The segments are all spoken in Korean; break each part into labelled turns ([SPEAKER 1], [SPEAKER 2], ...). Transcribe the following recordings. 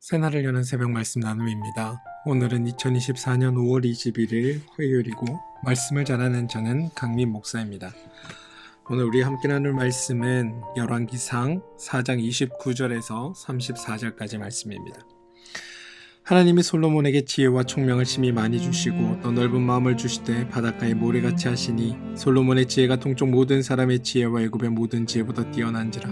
[SPEAKER 1] 새날을 여는 새벽 말씀 나눔입니다. 오늘은 2024년 5월 21일 화요일이고 말씀을 전하는 저는 강민 목사입니다. 오늘 우리 함께 나눌 말씀은 열왕기상 4장 29절에서 34절까지 말씀입니다. 하나님이 솔로몬에게 지혜와 총명을 심히 많이 주시고 또 넓은 마음을 주시되 바닷가에 모래같이 하시니 솔로몬의 지혜가 동쪽 모든 사람의 지혜와 애굽의 모든 지혜보다 뛰어난지라.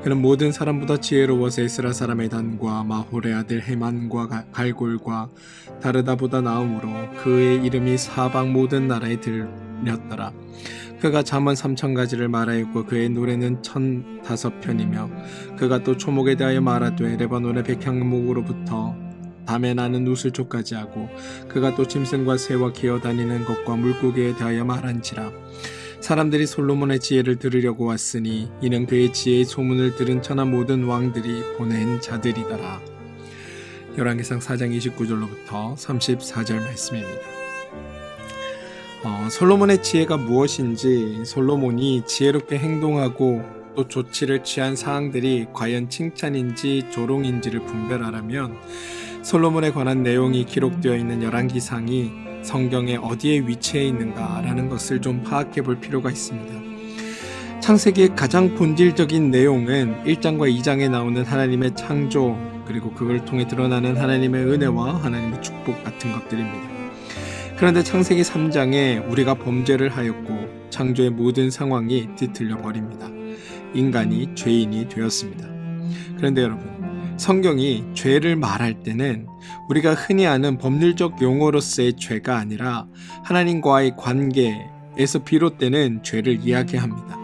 [SPEAKER 1] 그는 모든 사람보다 지혜로워서 에스라 사람의 단과 마홀의 아들 헤만과 갈골과 다르다보다 나음으로 그의 이름이 사방 모든 나라에 들렸더라. 그가 잠언 3000가지를 말하였고 그의 노래는 1005편이며 그가 또 초목에 대하여 말하되 레바논의 백향목으로부터 담에 나는 우슬초까지 하고 그가 또 짐승과 새와 기어다니는 것과 물고기에 대하여 말한지라. 사람들이 솔로몬의 지혜를 들으려고 왔으니 이는 그의 지혜의 소문을 들은 천하 모든 왕들이 보낸 자들이더라. 열왕기상 4장 29절로부터 34절 말씀입니다. 솔로몬의 지혜가 무엇인지, 솔로몬이 지혜롭게 행동하고 또 조치를 취한 사항들이 과연 칭찬인지 조롱인지를 분별하려면 솔로몬에 관한 내용이 기록되어 있는 열왕기상이 성경에 어디에 위치해 있는가라는 것을 좀 파악해 볼 필요가 있습니다. 창세기의 가장 본질적인 내용은 1장과 2장에 나오는 하나님의 창조, 그리고 그걸 통해 드러나는 하나님의 은혜와 하나님의 축복 같은 것들입니다. 그런데 창세기 3장에 우리가 범죄를 하였고 창조의 모든 상황이 뒤틀려 버립니다. 인간이 죄인이 되었습니다. 그런데 여러분, 성경이 죄를 말할 때는 우리가 흔히 아는 법률적 용어로서의 죄가 아니라 하나님과의 관계에서 비롯되는 죄를 이야기합니다.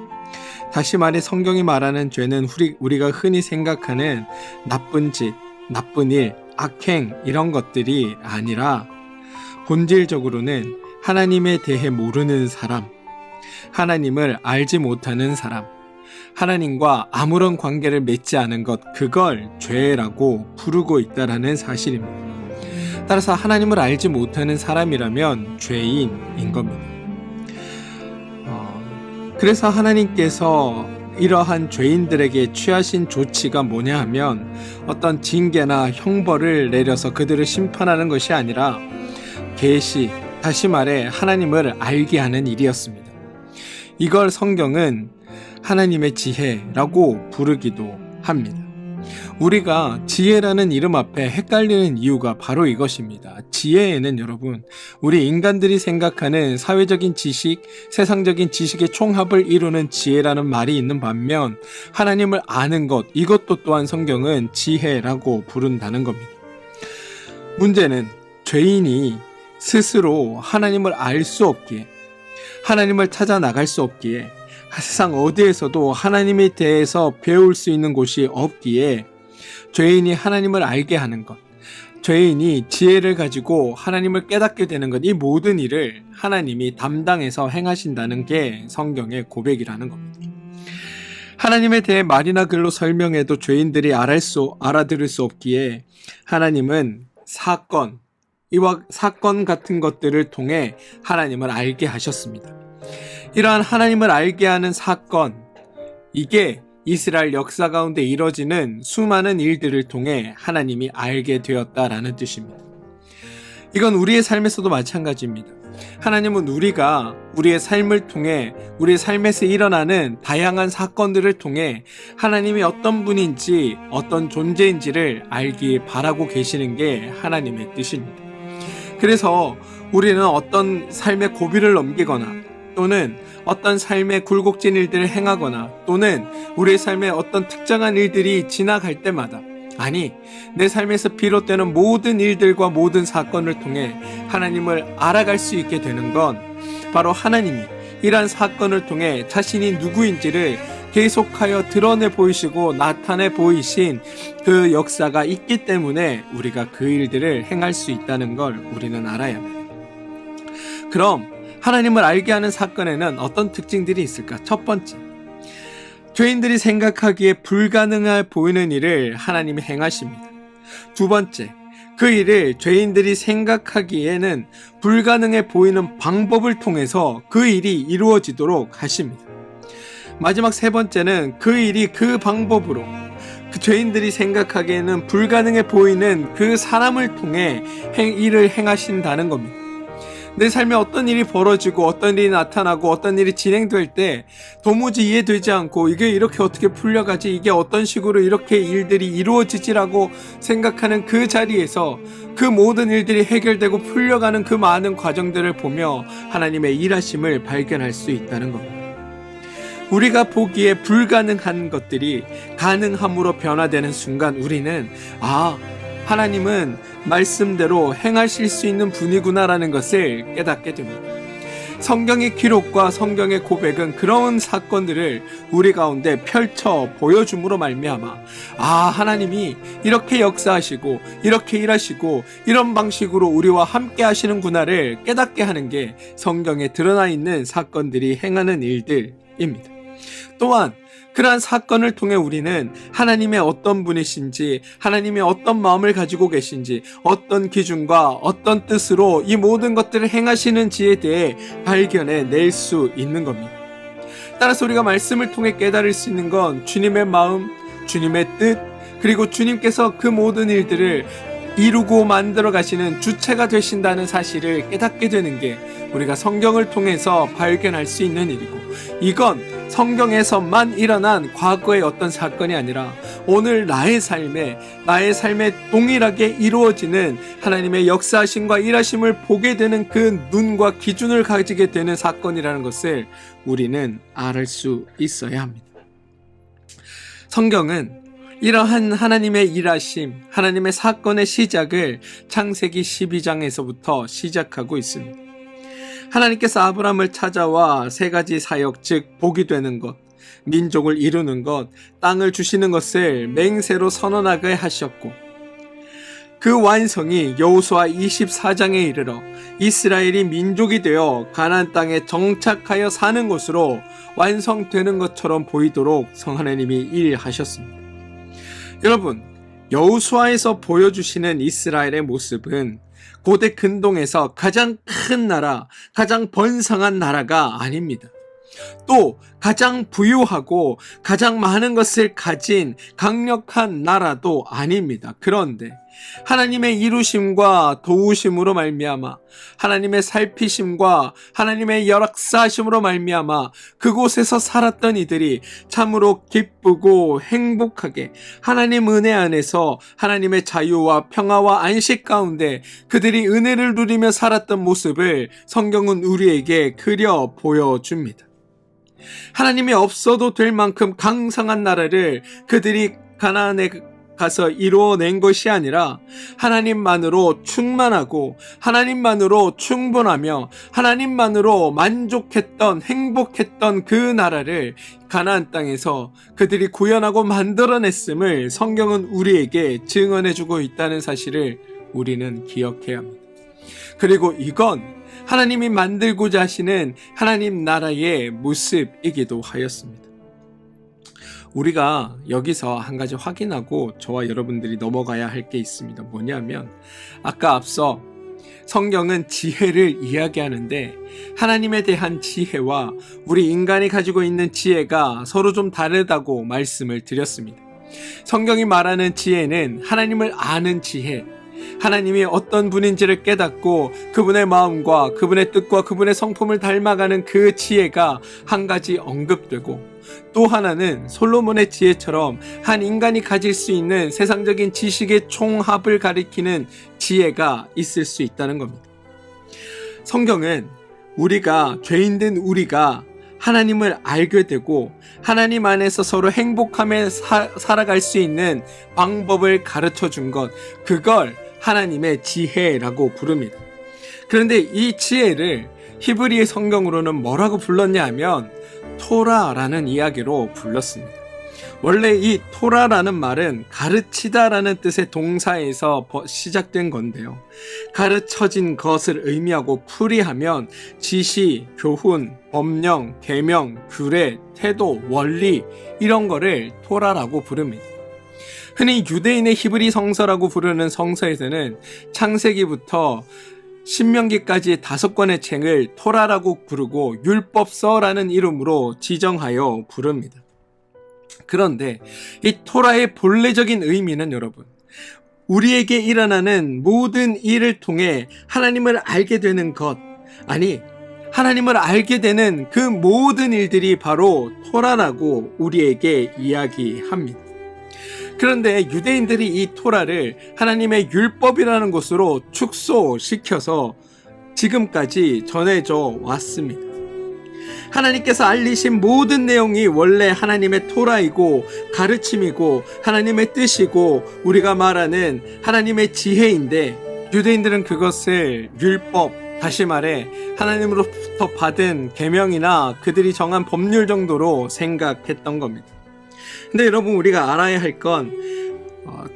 [SPEAKER 1] 다시 말해 성경이 말하는 죄는 우리가 흔히 생각하는 나쁜 짓, 나쁜 일, 악행 이런 것들이 아니라 본질적으로는 하나님에 대해 모르는 사람, 하나님을 알지 못하는 사람, 하나님과 아무런 관계를 맺지 않은 것, 그걸 죄라고 부르고 있다는 사실입니다. 따라서 하나님을 알지 못하는 사람이라면 죄인인 겁니다. 그래서 하나님께서 이러한 죄인들에게 취하신 조치가 뭐냐 하면 어떤 징계나 형벌을 내려서 그들을 심판하는 것이 아니라 계시, 다시 말해 하나님을 알게 하는 일이었습니다. 이걸 성경은 하나님의 지혜라고 부르기도 합니다. 우리가 지혜라는 이름 앞에 헷갈리는 이유가 바로 이것입니다. 지혜에는 여러분, 우리 인간들이 생각하는 사회적인 지식, 세상적인 지식의 총합을 이루는 지혜라는 말이 있는 반면 하나님을 아는 것, 이것도 또한 성경은 지혜라고 부른다는 겁니다. 문제는 죄인이 스스로 하나님을 알 수 없기에, 하나님을 찾아 나갈 수 없기에, 세상 어디에서도 하나님에 대해서 배울 수 있는 곳이 없기에 죄인이 하나님을 알게 하는 것, 죄인이 지혜를 가지고 하나님을 깨닫게 되는 것, 이 모든 일을 하나님이 담당해서 행하신다는 게 성경의 고백이라는 겁니다. 하나님에 대해 말이나 글로 설명해도 죄인들이 알아들을 수 없기에 하나님은 이와 사건 같은 것들을 통해 하나님을 알게 하셨습니다. 이러한 하나님을 알게 하는 사건, 이게 이스라엘 역사 가운데 이뤄지는 수많은 일들을 통해 하나님이 알게 되었다라는 뜻입니다. 이건 우리의 삶에서도 마찬가지입니다. 하나님은 우리가 우리의 삶을 통해, 우리의 삶에서 일어나는 다양한 사건들을 통해 하나님이 어떤 분인지, 어떤 존재인지를 알기 바라고 계시는 게 하나님의 뜻입니다. 그래서 우리는 어떤 삶의 고비를 넘기거나 또는 어떤 삶의 굴곡진 일들을 행하거나 또는 우리의 삶에 어떤 특정한 일들이 지나갈 때마다, 아니, 내 삶에서 비롯되는 모든 일들과 모든 사건을 통해 하나님을 알아갈 수 있게 되는 건 바로 하나님이 이러한 사건을 통해 자신이 누구인지를 계속하여 드러내 보이시고 나타내 보이신 그 역사가 있기 때문에 우리가 그 일들을 행할 수 있다는 걸 우리는 알아야 합니다. 그럼 하나님을 알게 하는 사건에는 어떤 특징들이 있을까? 첫 번째, 죄인들이 생각하기에 불가능해 보이는 일을 하나님이 행하십니다. 두 번째, 그 일을 죄인들이 생각하기에는 불가능해 보이는 방법을 통해서 그 일이 이루어지도록 하십니다. 마지막 세 번째는 그 일이 그 방법으로, 그 죄인들이 생각하기에는 불가능해 보이는 그 사람을 통해 일을 행하신다는 겁니다. 내 삶에 어떤 일이 벌어지고 어떤 일이 나타나고 어떤 일이 진행될 때 도무지 이해되지 않고 이게 이렇게 어떻게 풀려가지, 이게 어떤 식으로 이렇게 일들이 이루어지지라고 생각하는 그 자리에서 그 모든 일들이 해결되고 풀려가는 그 많은 과정들을 보며 하나님의 일하심을 발견할 수 있다는 겁니다. 우리가 보기에 불가능한 것들이 가능함으로 변화되는 순간 우리는 하나님은 말씀대로 행하실 수 있는 분이구나라는 것을 깨닫게 됩니다. 성경의 기록과 성경의 고백은 그런 사건들을 우리 가운데 펼쳐 보여줌으로 말미암아 하나님이 이렇게 역사하시고 이렇게 일하시고 이런 방식으로 우리와 함께 하시는구나를 깨닫게 하는 게 성경에 드러나 있는 사건들이 행하는 일들입니다. 또한 그러한 사건을 통해 우리는 하나님의 어떤 분이신지, 하나님의 어떤 마음을 가지고 계신지, 어떤 기준과 어떤 뜻으로 이 모든 것들을 행하시는지에 대해 발견해 낼 수 있는 겁니다. 따라서 우리가 말씀을 통해 깨달을 수 있는 건 주님의 마음, 주님의 뜻, 그리고 주님께서 그 모든 일들을 이루고 만들어 가시는 주체가 되신다는 사실을 깨닫게 되는 게 우리가 성경을 통해서 발견할 수 있는 일이고, 이건 성경에서만 일어난 과거의 어떤 사건이 아니라 오늘 나의 삶에 동일하게 이루어지는 하나님의 역사하심과 일하심을 보게 되는 그 눈과 기준을 가지게 되는 사건이라는 것을 우리는 알 수 있어야 합니다. 성경은 이러한 하나님의 일하심, 하나님의 사건의 시작을 창세기 12장에서부터 시작하고 있습니다. 하나님께서 아브라함을 찾아와 세 가지 사역, 즉 복이 되는 것, 민족을 이루는 것, 땅을 주시는 것을 맹세로 선언하게 하셨고, 그 완성이 여호수아 24장에 이르러 이스라엘이 민족이 되어 가나안 땅에 정착하여 사는 것으로 완성되는 것처럼 보이도록 하나님이 일하셨습니다. 여러분, 여호수아에서 보여주시는 이스라엘의 모습은 고대 근동에서 가장 큰 나라, 가장 번성한 나라가 아닙니다. 또 가장 부유하고 가장 많은 것을 가진 강력한 나라도 아닙니다. 그런데 하나님의 이루심과 도우심으로 말미암아, 하나님의 살피심과 하나님의 역사하심으로 말미암아 그곳에서 살았던 이들이 참으로 기쁘고 행복하게 하나님 은혜 안에서 하나님의 자유와 평화와 안식 가운데 그들이 은혜를 누리며 살았던 모습을 성경은 우리에게 그려 보여줍니다. 하나님이 없어도 될 만큼 강성한 나라를 그들이 가나안에 가서 이루어낸 것이 아니라 하나님만으로 충만하고 하나님만으로 충분하며 하나님만으로 만족했던, 행복했던 그 나라를 가나안 땅에서 그들이 구현하고 만들어냈음을 성경은 우리에게 증언해주고 있다는 사실을 우리는 기억해야 합니다. 그리고 이건 하나님이 만들고자 하시는 하나님 나라의 모습이기도 하였습니다. 우리가 여기서 한 가지 확인하고 저와 여러분들이 넘어가야 할 게 있습니다. 뭐냐면, 아까 앞서 성경은 지혜를 이야기하는데 하나님에 대한 지혜와 우리 인간이 가지고 있는 지혜가 서로 좀 다르다고 말씀을 드렸습니다. 성경이 말하는 지혜는 하나님을 아는 지혜, 하나님이 어떤 분인지를 깨닫고 그분의 마음과 그분의 뜻과 그분의 성품을 닮아가는 그 지혜가 한 가지 언급되고, 또 하나는 솔로몬의 지혜처럼 한 인간이 가질 수 있는 세상적인 지식의 총합을 가리키는 지혜가 있을 수 있다는 겁니다. 성경은 우리가, 죄인된 우리가 하나님을 알게 되고 하나님 안에서 서로 행복하며 살아갈 수 있는 방법을 가르쳐 준 것, 그걸 하나님의 지혜라고 부릅니다. 그런데 이 지혜를 히브리의 성경으로는 뭐라고 불렀냐 하면 토라라는 이야기로 불렀습니다. 원래 이 토라라는 말은 가르치다라는 뜻의 동사에서 시작된 건데요. 가르쳐진 것을 의미하고 풀이하면 지시, 교훈, 법령, 계명, 규례, 태도, 원리 이런 거를 토라라고 부릅니다. 흔히 유대인의 히브리 성서라고 부르는 성서에서는 창세기부터 신명기까지 5권의 책을 토라라고 부르고 율법서라는 이름으로 지정하여 부릅니다. 그런데 이 토라의 본래적인 의미는 여러분, 우리에게 일어나는 모든 일을 통해 하나님을 알게 되는 것, 아니 하나님을 알게 되는 그 모든 일들이 바로 토라라고 우리에게 이야기합니다. 그런데 유대인들이 이 토라를 하나님의 율법이라는 것으로 축소시켜서 지금까지 전해져 왔습니다. 하나님께서 알리신 모든 내용이 원래 하나님의 토라이고 가르침이고 하나님의 뜻이고 우리가 말하는 하나님의 지혜인데, 유대인들은 그것을 율법, 다시 말해 하나님으로부터 받은 계명이나 그들이 정한 법률 정도로 생각했던 겁니다. 근데 여러분, 우리가 알아야 할 건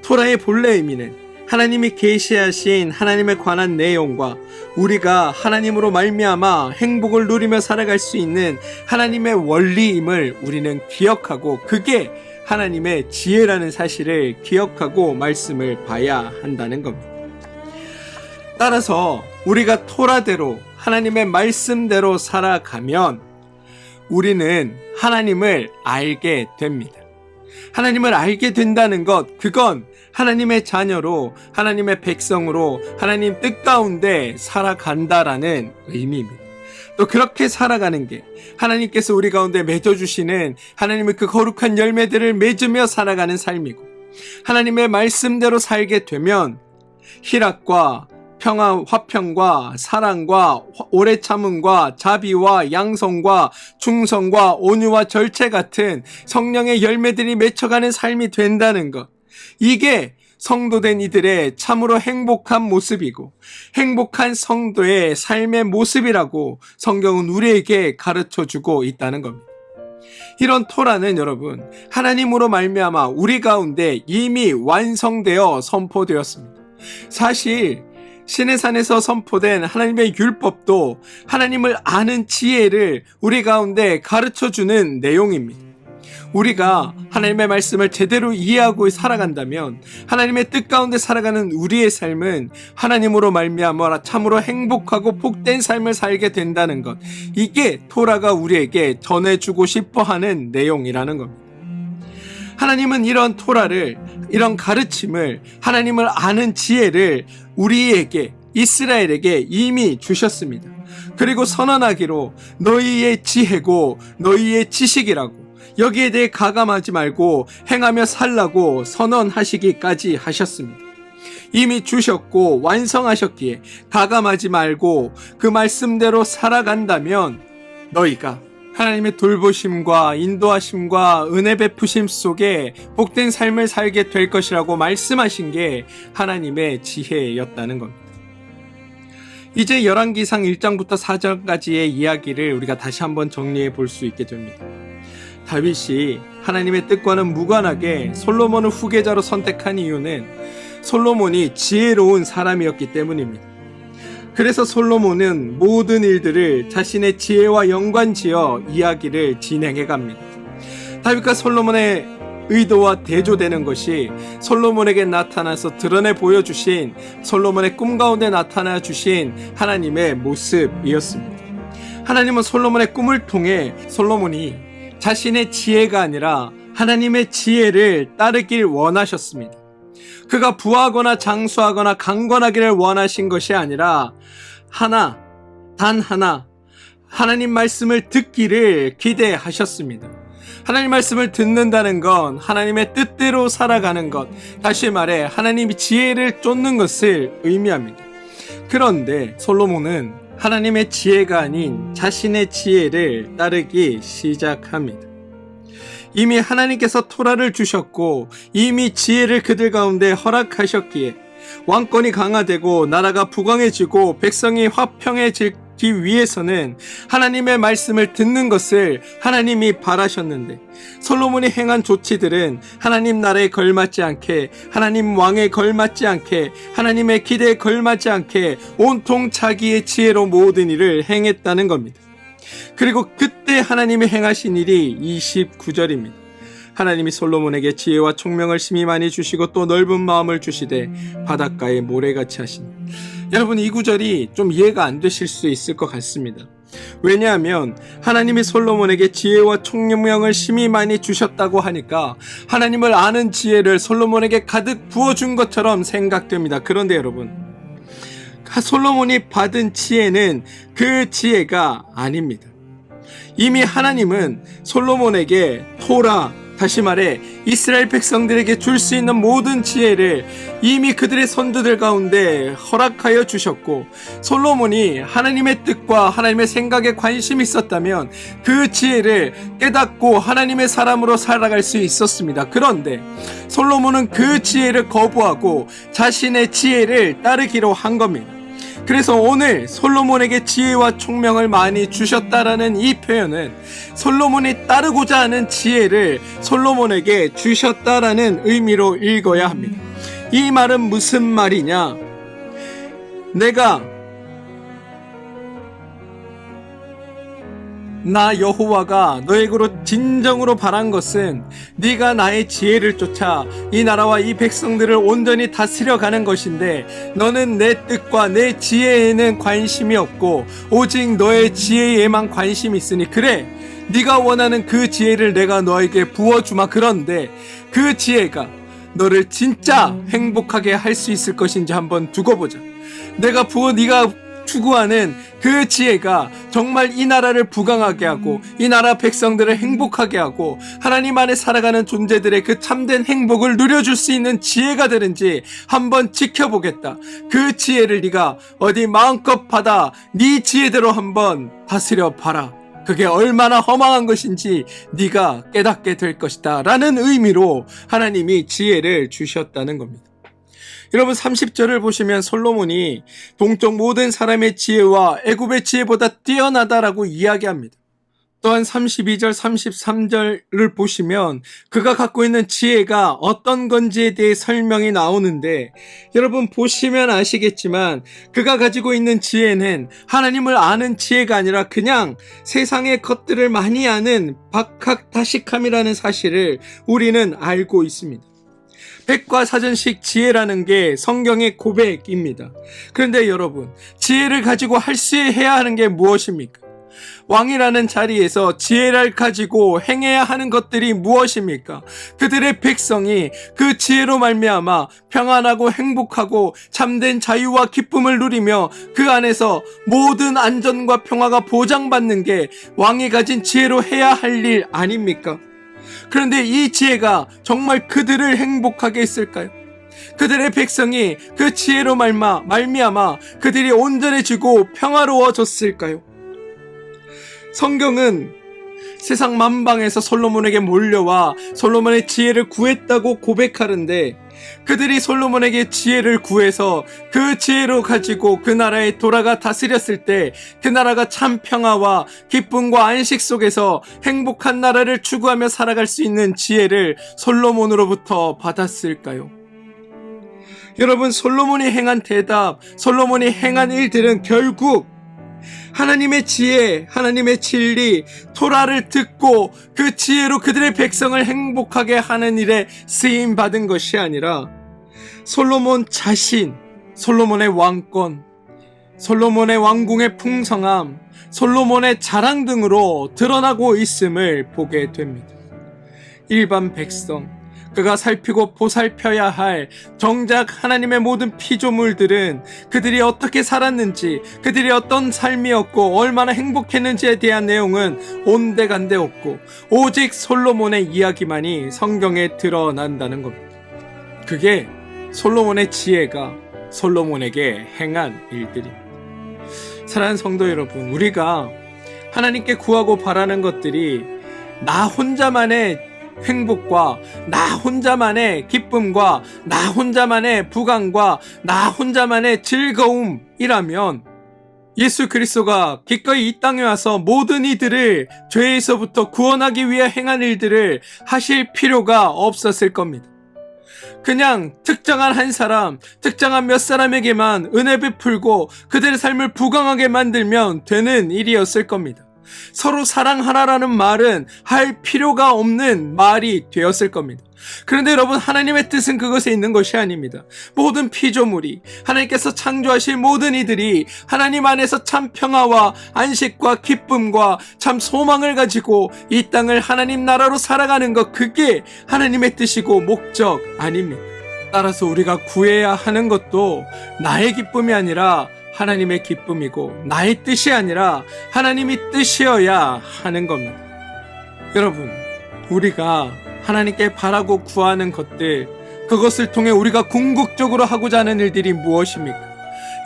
[SPEAKER 1] 토라의 본래 의미는 하나님이 계시하신 하나님에 관한 내용과 우리가 하나님으로 말미암아 행복을 누리며 살아갈 수 있는 하나님의 원리임을 우리는 기억하고, 그게 하나님의 지혜라는 사실을 기억하고 말씀을 봐야 한다는 겁니다. 따라서 우리가 토라대로 하나님의 말씀대로 살아가면 우리는 하나님을 알게 됩니다. 하나님을 알게 된다는 것, 그건 하나님의 자녀로, 하나님의 백성으로 하나님 뜻 가운데 살아간다라는 의미입니다. 또 그렇게 살아가는 게 하나님께서 우리 가운데 맺어주시는 하나님의 그 거룩한 열매들을 맺으며 살아가는 삶이고, 하나님의 말씀대로 살게 되면 희락과 평화, 화평과 사랑과 오래 참음과 자비와 양성과 충성과 온유와 절제 같은 성령의 열매들이 맺혀가는 삶이 된다는 것, 이게 성도된 이들의 참으로 행복한 모습이고 행복한 성도의 삶의 모습이라고 성경은 우리에게 가르쳐주고 있다는 겁니다. 이런 토라는 여러분, 하나님으로 말미암아 우리 가운데 이미 완성되어 선포되었습니다. 사실 시내산에서 선포된 하나님의 율법도 하나님을 아는 지혜를 우리 가운데 가르쳐주는 내용입니다. 우리가 하나님의 말씀을 제대로 이해하고 살아간다면 하나님의 뜻 가운데 살아가는 우리의 삶은 하나님으로 말미암아 참으로 행복하고 복된 삶을 살게 된다는 것, 이게 토라가 우리에게 전해주고 싶어하는 내용이라는 겁니다. 하나님은 이런 토라를, 이런 가르침을, 하나님을 아는 지혜를 우리에게, 이스라엘에게 이미 주셨습니다. 그리고 선언하기로 너희의 지혜고 너희의 지식이라고, 여기에 대해 가감하지 말고 행하며 살라고 선언하시기까지 하셨습니다. 이미 주셨고 완성하셨기에 가감하지 말고 그 말씀대로 살아간다면 너희가 하나님의 돌보심과 인도하심과 은혜 베푸심 속에 복된 삶을 살게 될 것이라고 말씀하신 게 하나님의 지혜였다는 겁니다. 이제 열왕기상 1장부터 4장까지의 이야기를 우리가 다시 한번 정리해 볼 수 있게 됩니다. 다윗이 하나님의 뜻과는 무관하게 솔로몬을 후계자로 선택한 이유는 솔로몬이 지혜로운 사람이었기 때문입니다. 그래서 솔로몬은 모든 일들을 자신의 지혜와 연관지어 이야기를 진행해 갑니다. 다윗과 솔로몬의 의도와 대조되는 것이 솔로몬에게 나타나서 드러내 보여주신, 솔로몬의 꿈 가운데 나타나 주신 하나님의 모습이었습니다. 하나님은 솔로몬의 꿈을 통해 솔로몬이 자신의 지혜가 아니라 하나님의 지혜를 따르길 원하셨습니다. 그가 부하거나 장수하거나 강건하기를 원하신 것이 아니라 단 하나 하나님 말씀을 듣기를 기대하셨습니다. 하나님 말씀을 듣는다는 건 하나님의 뜻대로 살아가는 것, 다시 말해 하나님이 지혜를 쫓는 것을 의미합니다. 그런데 솔로몬은 하나님의 지혜가 아닌 자신의 지혜를 따르기 시작합니다. 이미 하나님께서 토라를 주셨고 이미 지혜를 그들 가운데 허락하셨기에 왕권이 강화되고 나라가 부강해지고 백성이 화평해지기 위해서는 하나님의 말씀을 듣는 것을 하나님이 바라셨는데, 솔로몬이 행한 조치들은 하나님 나라에 걸맞지 않게, 하나님 왕에 걸맞지 않게, 하나님의 기대에 걸맞지 않게 온통 자기의 지혜로 모든 일을 행했다는 겁니다. 그리고 그때 하나님이 행하신 일이 29절입니다. 하나님이 솔로몬에게 지혜와 총명을 심히 많이 주시고 또 넓은 마음을 주시되 바닷가에 모래같이 하시니. 여러분, 이 구절이 좀 이해가 안 되실 수 있을 것 같습니다. 왜냐하면 하나님이 솔로몬에게 지혜와 총명을 심히 많이 주셨다고 하니까 하나님을 아는 지혜를 솔로몬에게 가득 부어준 것처럼 생각됩니다. 그런데 여러분, 솔로몬이 받은 지혜는 그 지혜가 아닙니다. 이미 하나님은 솔로몬에게 토라, 다시 말해 이스라엘 백성들에게 줄 수 있는 모든 지혜를 이미 그들의 선조들 가운데 허락하여 주셨고, 솔로몬이 하나님의 뜻과 하나님의 생각에 관심이 있었다면 그 지혜를 깨닫고 하나님의 사람으로 살아갈 수 있었습니다. 그런데 솔로몬은 그 지혜를 거부하고 자신의 지혜를 따르기로 한 겁니다. 그래서 오늘 솔로몬에게 지혜와 총명을 많이 주셨다라는 이 표현은 솔로몬이 따르고자 하는 지혜를 솔로몬에게 주셨다라는 의미로 읽어야 합니다. 이 말은 무슨 말이냐? 나 여호와가 너에게로 진정으로 바란 것은 네가 나의 지혜를 쫓아 이 나라와 이 백성들을 온전히 다스려가는 것인데, 너는 내 뜻과 내 지혜에는 관심이 없고 오직 너의 지혜에만 관심이 있으니, 그래, 네가 원하는 그 지혜를 내가 너에게 부어주마. 그런데 그 지혜가 너를 진짜 행복하게 할 수 있을 것인지 한번 두고 보자. 네가 추구하는 그 지혜가 정말 이 나라를 부강하게 하고 이 나라 백성들을 행복하게 하고 하나님 안에 살아가는 존재들의 그 참된 행복을 누려줄 수 있는 지혜가 되는지 한번 지켜보겠다. 그 지혜를 네가 어디 마음껏 받아 네 지혜대로 한번 다스려 봐라. 그게 얼마나 허망한 것인지 네가 깨닫게 될 것이다 라는 의미로 하나님이 지혜를 주셨다는 겁니다. 여러분, 30절을 보시면 솔로몬이 동쪽 모든 사람의 지혜와 애굽의 지혜보다 뛰어나다라고 이야기합니다. 또한 32절, 33절을 보시면 그가 갖고 있는 지혜가 어떤 건지에 대해 설명이 나오는데, 여러분 보시면 아시겠지만 그가 가지고 있는 지혜는 하나님을 아는 지혜가 아니라 그냥 세상의 것들을 많이 아는 박학다식함이라는 사실을 우리는 알고 있습니다. 백과사전식 지혜라는 게 성경의 고백입니다. 그런데 여러분, 지혜를 가지고 해야 하는 게 무엇입니까? 왕이라는 자리에서 지혜를 가지고 행해야 하는 것들이 무엇입니까? 그들의 백성이 그 지혜로 말미암아 평안하고 행복하고 참된 자유와 기쁨을 누리며 그 안에서 모든 안전과 평화가 보장받는 게 왕이 가진 지혜로 해야 할 일 아닙니까? 그런데 이 지혜가 정말 그들을 행복하게 했을까요? 그들의 백성이 그 지혜로 말미암아 그들이 온전해지고 평화로워졌을까요? 성경은 세상 만방에서 솔로몬에게 몰려와 솔로몬의 지혜를 구했다고 고백하는데, 그들이 솔로몬에게 지혜를 구해서 그 지혜로 가지고 그 나라에 돌아가 다스렸을 때 그 나라가 참 평화와 기쁨과 안식 속에서 행복한 나라를 추구하며 살아갈 수 있는 지혜를 솔로몬으로부터 받았을까요? 여러분, 솔로몬이 행한 솔로몬이 행한 일들은 결국 하나님의 지혜, 하나님의 진리, 토라를 듣고 그 지혜로 그들의 백성을 행복하게 하는 일에 쓰임 받은 것이 아니라 솔로몬 자신, 솔로몬의 왕권, 솔로몬의 왕궁의 풍성함, 솔로몬의 자랑 등으로 드러나고 있음을 보게 됩니다. 일반 백성, 그가 살피고 보살펴야 할 정작 하나님의 모든 피조물들은 그들이 어떻게 살았는지, 그들이 어떤 삶이었고 얼마나 행복했는지에 대한 내용은 온데간데 없고 오직 솔로몬의 이야기만이 성경에 드러난다는 겁니다. 그게 솔로몬의 지혜가 솔로몬에게 행한 일들입니다. 사랑하는 성도 여러분, 우리가 하나님께 구하고 바라는 것들이 나 혼자만의 행복과 나 혼자만의 기쁨과 나 혼자만의 부강과 나 혼자만의 즐거움이라면 예수 그리스도가 기꺼이 이 땅에 와서 모든 이들을 죄에서부터 구원하기 위해 행한 일들을 하실 필요가 없었을 겁니다. 그냥 특정한 한 사람, 특정한 몇 사람에게만 은혜 베풀고 그들의 삶을 부강하게 만들면 되는 일이었을 겁니다. 서로 사랑하라라는 말은 할 필요가 없는 말이 되었을 겁니다. 그런데 여러분, 하나님의 뜻은 그것에 있는 것이 아닙니다. 모든 피조물이, 하나님께서 창조하실 모든 이들이 하나님 안에서 참 평화와 안식과 기쁨과 참 소망을 가지고 이 땅을 하나님 나라로 살아가는 것, 그게 하나님의 뜻이고 목적 아닙니까? 따라서 우리가 구해야 하는 것도 나의 기쁨이 아니라 하나님의 기쁨이고, 나의 뜻이 아니라 하나님의 뜻이어야 하는 겁니다. 여러분, 우리가 하나님께 바라고 구하는 것들, 그것을 통해 우리가 궁극적으로 하고자 하는 일들이 무엇입니까?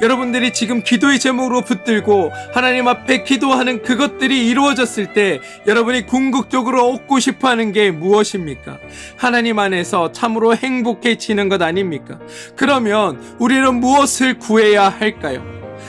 [SPEAKER 1] 여러분들이 지금 기도의 제목으로 붙들고 하나님 앞에 기도하는 그것들이 이루어졌을 때 여러분이 궁극적으로 얻고 싶어하는 게 무엇입니까? 하나님 안에서 참으로 행복해지는 것 아닙니까? 그러면 우리는 무엇을 구해야 할까요?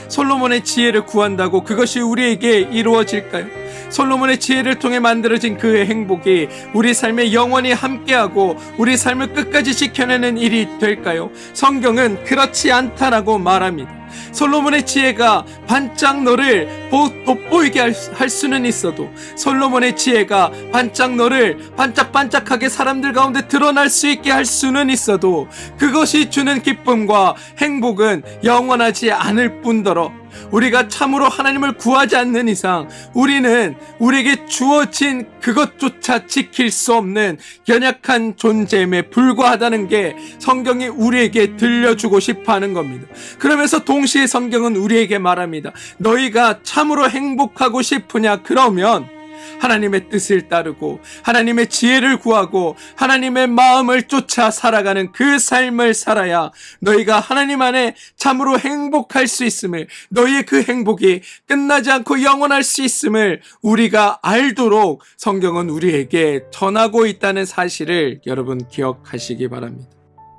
[SPEAKER 1] 솔로몬의 지혜를 구한다고 그것이 우리에게 이루어질까요? 솔로몬의 지혜를 통해 만들어진 그의 행복이 우리 삶에 영원히 함께하고 우리 삶을 끝까지 지켜내는 일이 될까요? 성경은 그렇지 않다라고 말합니다. 솔로몬의 지혜가 반짝 너를 돋보이게 할 수는 있어도, 솔로몬의 지혜가 반짝 너를 반짝반짝하게 사람들 가운데 드러날 수 있게 할 수는 있어도 그것이 주는 기쁨과 행복은 영원하지 않을 뿐더러 우리가 참으로 하나님을 구하지 않는 이상 우리는 우리에게 주어진 그것조차 지킬 수 없는 연약한 존재임에 불과하다는 게 성경이 우리에게 들려주고 싶어하는 겁니다. 그러면서 동시에 성경은 우리에게 말합니다. 너희가 참으로 행복하고 싶으냐? 그러면 하나님의 뜻을 따르고 하나님의 지혜를 구하고 하나님의 마음을 쫓아 살아가는 그 삶을 살아야 너희가 하나님 안에 참으로 행복할 수 있음을, 너희의 그 행복이 끝나지 않고 영원할 수 있음을 우리가 알도록 성경은 우리에게 전하고 있다는 사실을 여러분 기억하시기 바랍니다.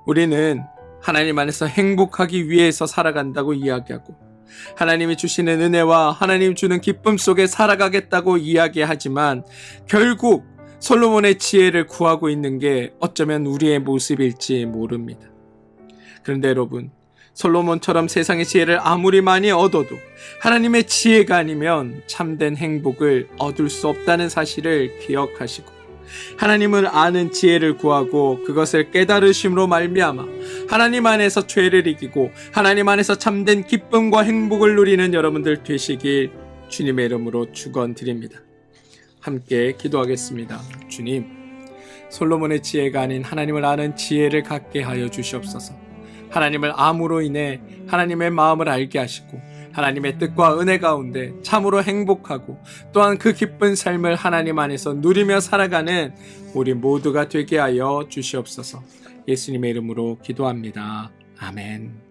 [SPEAKER 1] 우리는 하나님 안에서 행복하기 위해서 살아간다고 이야기하고 하나님이 주시는 은혜와 하나님 주는 기쁨 속에 살아가겠다고 이야기하지만 결국 솔로몬의 지혜를 구하고 있는 게 어쩌면 우리의 모습일지 모릅니다. 그런데 여러분, 솔로몬처럼 세상의 지혜를 아무리 많이 얻어도 하나님의 지혜가 아니면 참된 행복을 얻을 수 없다는 사실을 기억하시고 하나님을 아는 지혜를 구하고 그것을 깨달으심으로 말미암아 하나님 안에서 죄를 이기고 하나님 안에서 참된 기쁨과 행복을 누리는 여러분들 되시길 주님의 이름으로 축원드립니다. 함께 기도하겠습니다. 주님, 솔로몬의 지혜가 아닌 하나님을 아는 지혜를 갖게 하여 주시옵소서. 하나님을 암으로 인해 하나님의 마음을 알게 하시고 하나님의 뜻과 은혜 가운데 참으로 행복하고 또한 그 기쁜 삶을 하나님 안에서 누리며 살아가는 우리 모두가 되게 하여 주시옵소서. 예수님의 이름으로 기도합니다. 아멘.